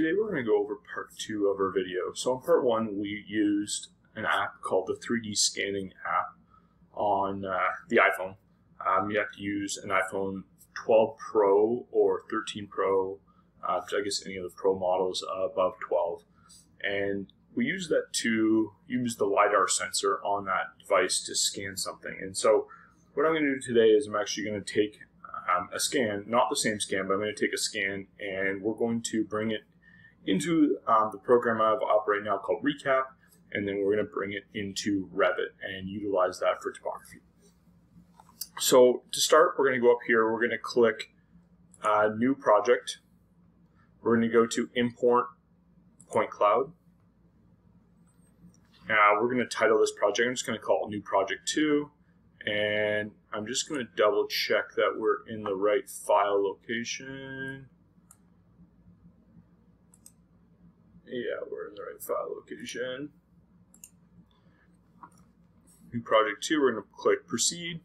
Today we're going to go over part 2 of our video. So in part 1 we used an app called the 3D Scanning app on the iPhone. You have to use an iPhone 12 Pro or 13 Pro, I guess any of the Pro models above 12. And we use that to use the LiDAR sensor on that device to scan something. And so what I'm going to do today is I'm actually going to take a scan, not the same scan, but I'm going to take a scan and we're going to bring it into the program I have up right now called Recap, and then we're going to bring it into Revit and utilize that for topography. So to start, we're going to go up here, we're going to click New Project. We're going to go to Import Point Cloud. We're going to title this project, I'm just going to call it New Project 2. And I'm just going to double check that we're in the right file location. Yeah, we're in the right file location. New Project 2, we're going to click Proceed.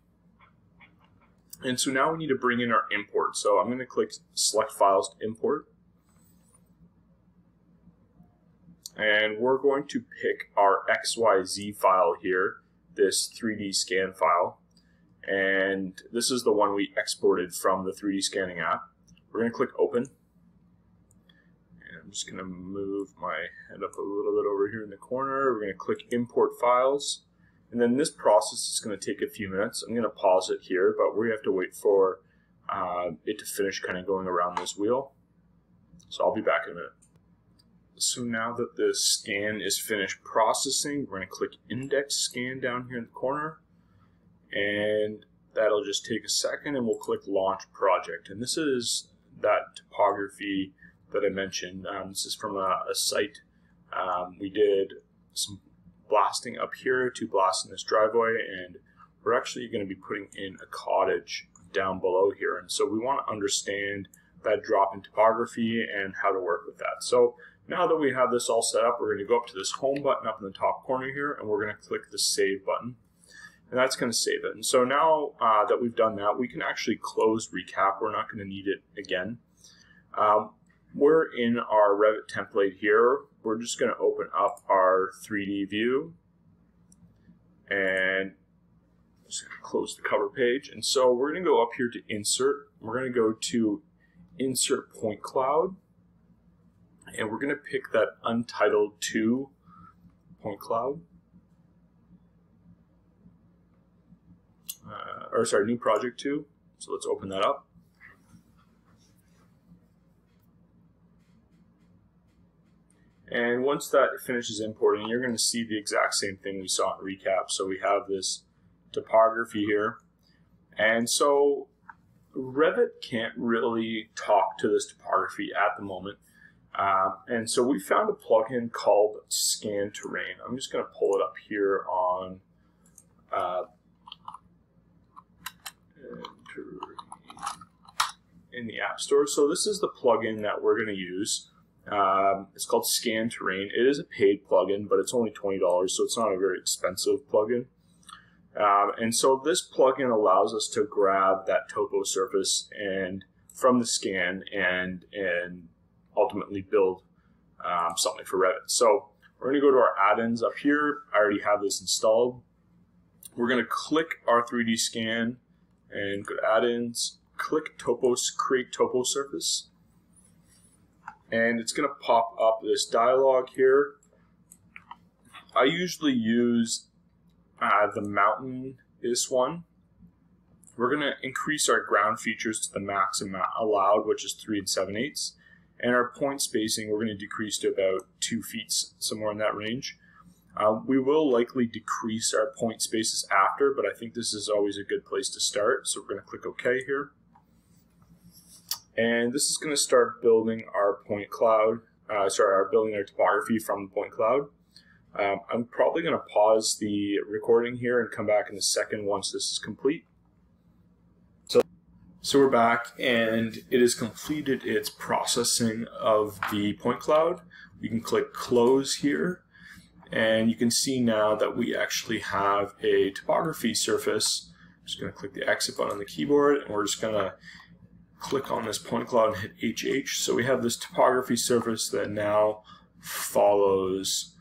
And so now we need to bring in our import. So I'm going to click Select Files to Import. And we're going to pick our XYZ file here, this 3D scan file. And this is the one we exported from the 3D scanning app. We're going to click Open. And I'm just going to move my head up a little bit over here in the corner. We're going to click Import Files. And then this process is going to take a few minutes. I'm going to pause it here, but we have to wait for it to finish kind of going around this wheel. So I'll be back in a minute. So now that the scan is finished processing, we're going to click Index Scan down here in the corner. And that'll just take a second, and we'll click Launch Project. And this is that topography that I mentioned. This is from a site. We did some blasting up here to blast in this driveway, and we're actually going to be putting in a cottage down below here. And so we want to understand that drop in topography and how to work with that. So now that we have this all set up, we're going to go up to this Home button up in the top corner here, and we're going to click the Save button. And that's going to save it. And so now that we've done that, we can actually close Recap. We're not going to need it again. We're in our Revit template here. We're just going to open up our 3D view. And I'm just going to close the cover page. And so we're going to go up here to Insert. We're going to go to Insert Point Cloud. And we're going to pick that Untitled 2 point cloud. New Project 2. So let's open that up. And once that finishes importing, you're going to see the exact same thing we saw in Recap. So we have this topography here. And so Revit can't really talk to this topography at the moment. And so we found a plugin called Scan Terrain. I'm just going to pull it up here on in the App Store. So this is the plugin that we're going to use. It's called Scan Terrain. It is a paid plugin, but it's only $20, so it's not a very expensive plugin. And so this plugin allows us to grab that topo surface and from the scan and ultimately build something for Revit. So we're going to go to our add-ins up here. I already have this installed. We're going to click our 3D scan and go to add-ins, click Create Topo Surface. And it's going to pop up this dialog here. I usually use the mountain, this one. We're going to increase our ground features to the maximum allowed, which is 3 7/8. And our point spacing, we're going to decrease to about 2 feet, somewhere in that range. We will likely decrease our point spaces after, but I think this is always a good place to start. So we're going to click OK here. And this is going to start building our point cloud, building our topography from the point cloud. I'm probably going to pause the recording here and come back in a second once this is complete. So we're back, and it has completed its processing of the point cloud. We can click Close here, and you can see now that we actually have a topography surface. I'm just going to click the Exit button on the keyboard, and we're just going to click on this point cloud and hit HH. So we have this topography surface that now follows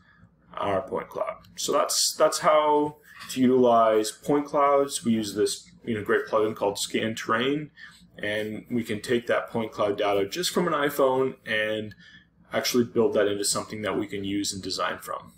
our point cloud. So that's how to utilize point clouds. We use this great plugin called Scan Terrain, and we can take that point cloud data just from an iPhone and actually build that into something that we can use and design from.